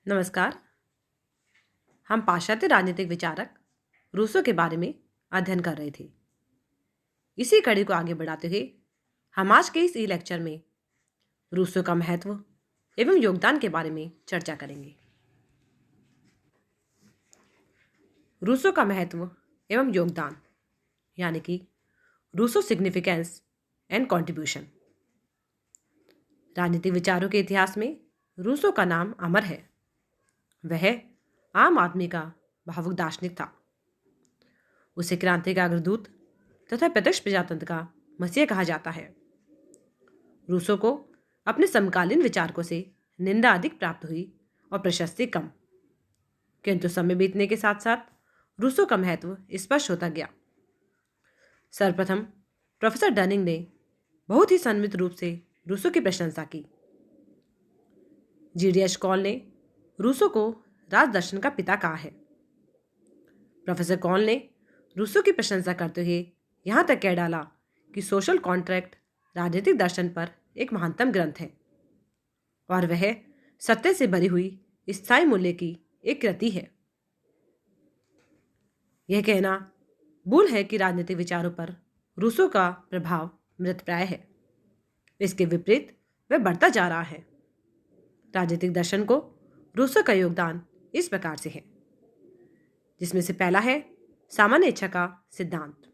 नमस्कार। हम पाश्चात्य राजनीतिक विचारक रूसो के बारे में अध्ययन कर रहे थे। इसी कड़ी को आगे बढ़ाते हुए हम आज के इस ई लेक्चर में रूसो का महत्व एवं योगदान के बारे में चर्चा करेंगे। रूसो का महत्व एवं योगदान यानी कि रूसो सिग्निफिकेंस एंड कंट्रीब्यूशन। राजनीतिक विचारों के इतिहास में रूसो का नाम अमर है। वह आम आदमी का भावुक दार्शनिक था। उसे क्रांति का अग्रदूत तथा प्रत्यक्ष प्रजातंत्र का मसीहा कहा जाता है। रूसो को अपने समकालीन विचारकों से निंदा अधिक प्राप्त हुई और प्रशस्ति कम, किंतु समय बीतने के साथ साथ रूसो का महत्व स्पष्ट होता गया। सर्वप्रथम प्रोफेसर डनिंग ने बहुत ही संमित रूप से रूसो की प्रशंसा की। जीडीएच कॉल ने रूसो को राजदर्शन का पिता कहा है। प्रोफेसर कॉल ने रूसो की प्रशंसा करते हुए यहाँ तक कह डाला कि सोशल कॉन्ट्रैक्ट राजनीतिक दर्शन पर एक महानतम ग्रंथ है और वह सत्य से भरी हुई स्थायी मूल्य की एक कृति है। यह कहना भूल है कि राजनीतिक विचारों पर रूसो का प्रभाव मृतप्राय है। इसके विपरीत वह बढ़ता जा रहा है। राजनीतिक दर्शन को रूसो का योगदान इस प्रकार से है, जिसमें से पहला है सामान्य इच्छा का सिद्धांत।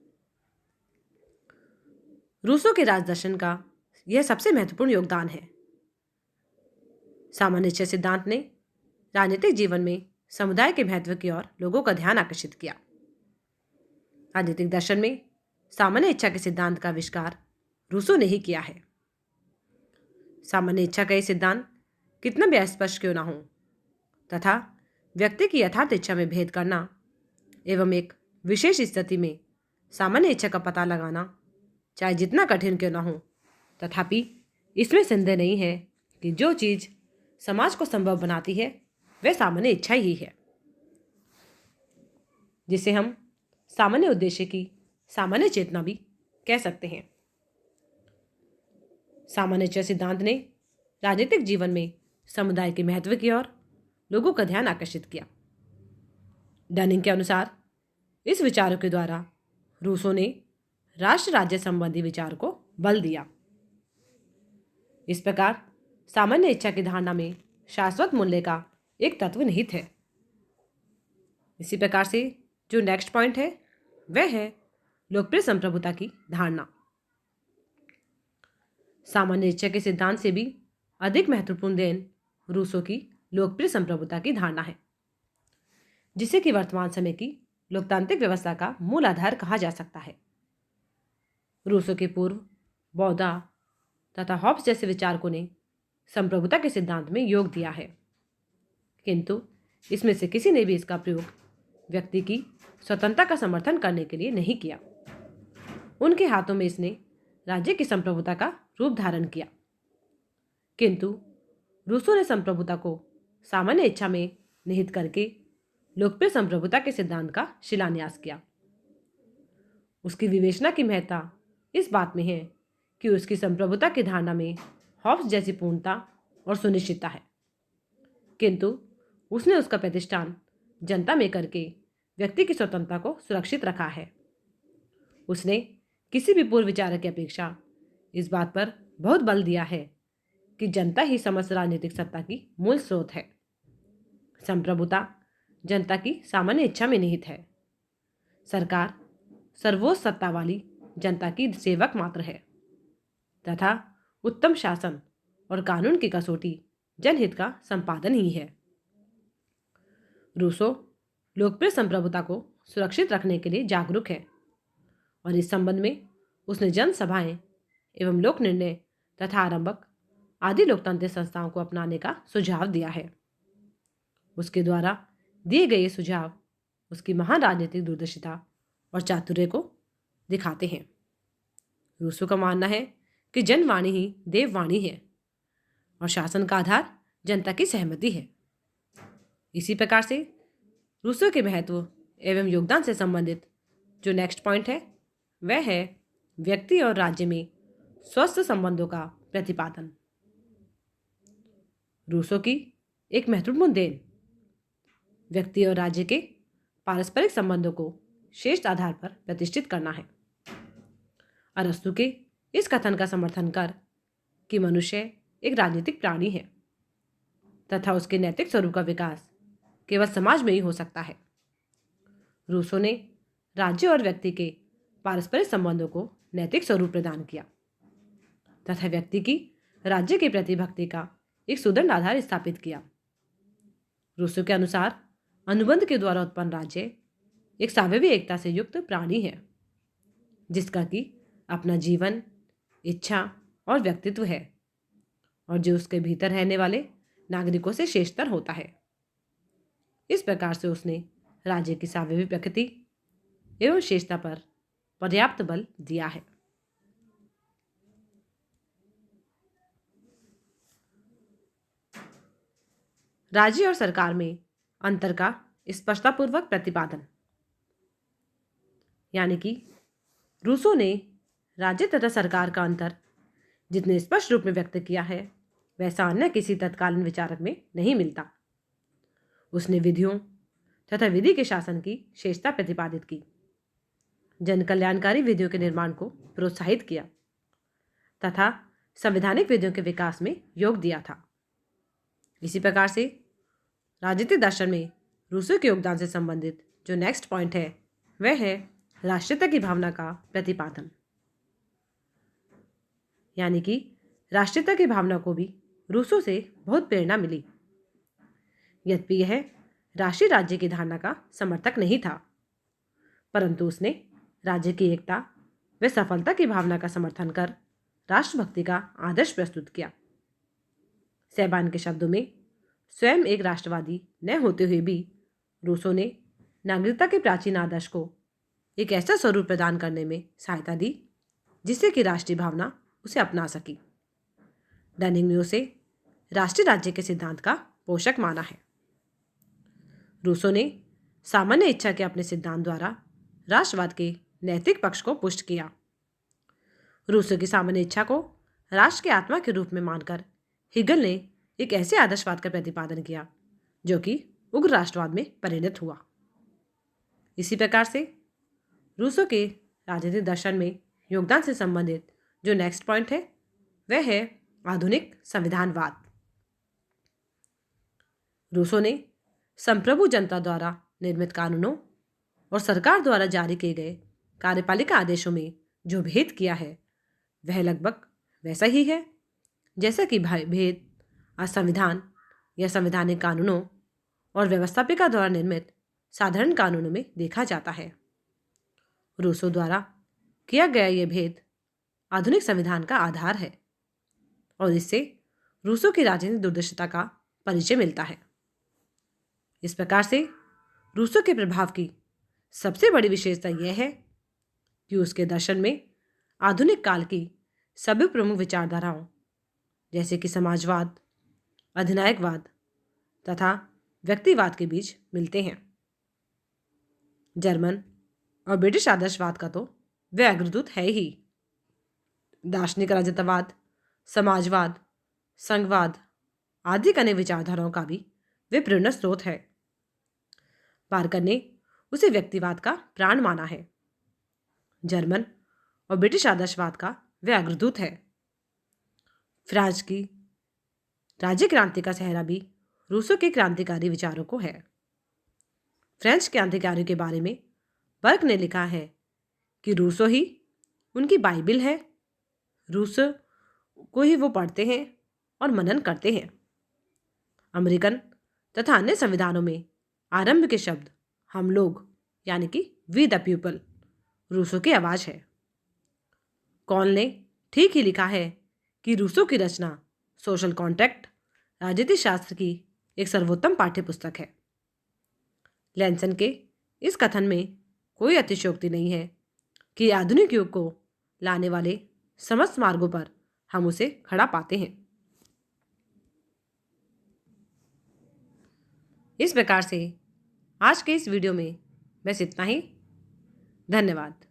रूसो के राजदर्शन का यह सबसे महत्वपूर्ण योगदान है। सामान्य इच्छा सिद्धांत ने राजनीतिक जीवन में समुदाय के महत्व की ओर लोगों का ध्यान आकर्षित किया। राजनीतिक दर्शन में सामान्य इच्छा के सिद्धांत का आविष्कार रूसो ने ही किया है। सामान्य इच्छा का यह सिद्धांत कितना भी अस्पष्ट क्यों ना हो तथा व्यक्ति की यथार्थ इच्छा में भेद करना एवं एक विशेष स्थिति में सामान्य इच्छा का पता लगाना चाहे जितना कठिन क्यों ना हो, तथापि इसमें संदेह नहीं है कि जो चीज समाज को संभव बनाती है वह सामान्य इच्छा ही है, जिसे हम सामान्य उद्देश्य की सामान्य चेतना भी कह सकते हैं। सामान्य इच्छा सिद्धांत ने राजनीतिक जीवन में समुदाय के महत्व की ओर लोगों का ध्यान आकर्षित किया। डनिंग के अनुसार इस विचारों के द्वारा रूसो ने राष्ट्र राज्य संबंधी विचार को बल दिया। इस प्रकार सामान्य इच्छा की धारणा में शाश्वत मूल्य का एक तत्व निहित है। इसी प्रकार से जो नेक्स्ट पॉइंट है वह है लोकप्रिय संप्रभुता की धारणा। सामान्य इच्छा के सिद्धांत से भी अधिक महत्वपूर्ण देन रूसो की लोकप्रिय संप्रभुता की धारणा है, जिसे कि वर्तमान समय की लोकतांत्रिक व्यवस्था का मूल आधार कहा जा सकता है। रूसो के पूर्व बौद्धा तथा हॉब्स जैसे विचारकों ने संप्रभुता के सिद्धांत में योग दिया है, किंतु इसमें से किसी ने भी इसका प्रयोग व्यक्ति की स्वतंत्रता का समर्थन करने के लिए नहीं किया। उनके हाथों में इसने राज्य की संप्रभुता का रूप धारण किया, किंतु रूसो ने संप्रभुता को सामान्य इच्छा में निहित करके लोकप्रिय संप्रभुता के सिद्धांत का शिलान्यास किया। उसकी विवेचना की महत्ता इस बात में है कि उसकी संप्रभुता की धारणा में हॉब्स जैसी पूर्णता और सुनिश्चितता है, किंतु उसने उसका प्रतिष्ठान जनता में करके व्यक्ति की स्वतंत्रता को सुरक्षित रखा है। उसने किसी भी पूर्व विचारक की अपेक्षा इस बात पर बहुत बल दिया है कि जनता ही समस्त राजनीतिक सत्ता की मूल स्रोत है। संप्रभुता जनता की सामान्य इच्छा में निहित है। सरकार सर्वोच्च सत्ता वाली जनता की सेवक मात्र है तथा उत्तम शासन और कानून की कसौटी जनहित का संपादन ही है। रूसो लोकप्रिय संप्रभुता को सुरक्षित रखने के लिए जागरूक है और इस संबंध में उसने जनसभाएं एवं लोक निर्णय तथा आरंभक आदि लोकतांत्रिक संस्थाओं को अपनाने का सुझाव दिया है। उसके द्वारा दिए गए सुझाव उसकी महान राजनीतिक दूरदर्शिता और चातुर्य को दिखाते हैं। रूसो का मानना है कि जनवाणी ही देववाणी है और शासन का आधार जनता की सहमति है। इसी प्रकार से रूसो के महत्व एवं योगदान से संबंधित जो नेक्स्ट पॉइंट है वह है व्यक्ति और राज्य में स्वस्थ संबंधों का प्रतिपादन। रूसो की एक महत्वपूर्ण देन व्यक्ति और राज्य के पारस्परिक संबंधों को श्रेष्ठ आधार पर प्रतिष्ठित करना है। अरस्तु के इस कथन का समर्थन कर कि मनुष्य एक राजनीतिक प्राणी है तथा उसके नैतिक स्वरूप का विकास केवल समाज में ही हो सकता है। रूसो ने राज्य और व्यक्ति के पारस्परिक संबंधों को नैतिक स्वरूप प्रदान किया तथा व्यक्ति की राज्य के प्रति भक्ति का एक सुदृढ़ आधार स्थापित किया। रूसो के अनुसार अनुबंध के द्वारा उत्पन्न राज्य एक स्वाभाविक एकता से युक्त प्राणी है जिसका कि अपना जीवन, इच्छा और व्यक्तित्व है और जो उसके भीतर रहने वाले नागरिकों से श्रेष्ठतर होता है। इस प्रकार से उसने राज्य की स्वाभाविक प्रकृति एवं श्रेष्ठता पर पर्याप्त बल दिया है। राज्य और सरकार में अंतर का स्पष्टतापूर्वक प्रतिपादन, यानी कि रूसो ने राज्य तथा सरकार का अंतर जितने स्पष्ट रूप में व्यक्त किया है वैसा अन्य किसी तत्कालीन विचारक में नहीं मिलता। उसने विधियों तथा विधि के शासन की श्रेष्ठता प्रतिपादित की, जन कल्याणकारी विधियों के निर्माण को प्रोत्साहित किया तथा संवैधानिक विधियों के विकास में योग दिया था। इसी प्रकार से राजनीतिक दर्शन में रूसो के योगदान से संबंधित जो नेक्स्ट पॉइंट है वह है राष्ट्रीयता की भावना का प्रतिपादन, यानी कि राष्ट्रीयता की भावना को भी रूसो से बहुत प्रेरणा मिली। यद्यपि यह राष्ट्रीय राज्य की धारणा का समर्थक नहीं था, परंतु उसने राज्य की एकता व सफलता की भावना का समर्थन कर राष्ट्रभक्ति का आदर्श प्रस्तुत किया। सेबान के शब्दों में, स्वयं एक राष्ट्रवादी न होते हुए भी रूसो ने नागरिकता के प्राचीन आदर्श को एक ऐसा स्वरूप प्रदान करने में सहायता दी जिससे कि राष्ट्रीय भावना उसे अपना सकी। डनिंग ने उसे राष्ट्रीय राज्य के सिद्धांत का पोषक माना है। रूसो ने सामान्य इच्छा के अपने सिद्धांत द्वारा राष्ट्रवाद के नैतिक पक्ष को पुष्ट किया। रूसो की सामान्य इच्छा को राष्ट्र की आत्मा के रूप में मानकर हेगल ने एक ऐसे आदर्शवाद का प्रतिपादन किया जो कि उग्र राष्ट्रवाद में परिणत हुआ। इसी प्रकार से रूसो के राजनीतिक दर्शन में योगदान से संबंधित जो नेक्स्ट पॉइंट है वह है आधुनिक संविधानवाद। रूसो ने संप्रभु जनता द्वारा निर्मित कानूनों और सरकार द्वारा जारी किए गए कार्यपालिका आदेशों में जो भेद किया है वह लगभग वैसा ही है जैसा कि भेद असंविधान या संवैधानिक कानूनों और व्यवस्थापिका द्वारा निर्मित साधारण कानूनों में देखा जाता है। रूसो द्वारा किया गया यह भेद आधुनिक संविधान का आधार है और इससे रूसो की राजनीतिक दूरदर्शिता का परिचय मिलता है। इस प्रकार से रूसो के प्रभाव की सबसे बड़ी विशेषता यह है कि उसके दर्शन में आधुनिक काल की सभी प्रमुख विचारधाराओं जैसे कि समाजवाद, अधिनायकवाद तथा व्यक्तिवाद के बीच मिलते हैं। जर्मन और ब्रिटिश आदर्शवाद का तो वह अग्रदूत है ही। दार्शनिक राजनीतिवाद, समाजवाद, संघवाद आदि अन्य विचारधाराओं का भी वे प्रेरणा स्रोत है। पार्कर ने उसे व्यक्तिवाद का प्राण माना है। जर्मन और ब्रिटिश आदर्शवाद का वह अग्रदूत है। फ्रांस की राज्य क्रांति का सेहरा भी रूसो के क्रांतिकारी विचारों को है। फ्रेंच क्रांतिकारियों के बारे में बर्क ने लिखा है कि रूसो ही उनकी बाइबिल है। रूसो को ही वो पढ़ते हैं और मनन करते हैं। अमेरिकन तथा अन्य संविधानों में आरंभ के शब्द हम लोग यानी कि वी द पीपल रूसो की आवाज है। कॉल ने ठीक ही लिखा है कि रूसो की रचना सोशल कॉन्ट्रैक्ट राजनीतिक शास्त्र की एक सर्वोत्तम पाठ्य पुस्तक है। लैंसन के इस कथन में कोई अतिशयोक्ति नहीं है कि आधुनिक युग को लाने वाले समस्त मार्गों पर हम उसे खड़ा पाते हैं। इस प्रकार से आज के इस वीडियो में बस इतना ही। धन्यवाद।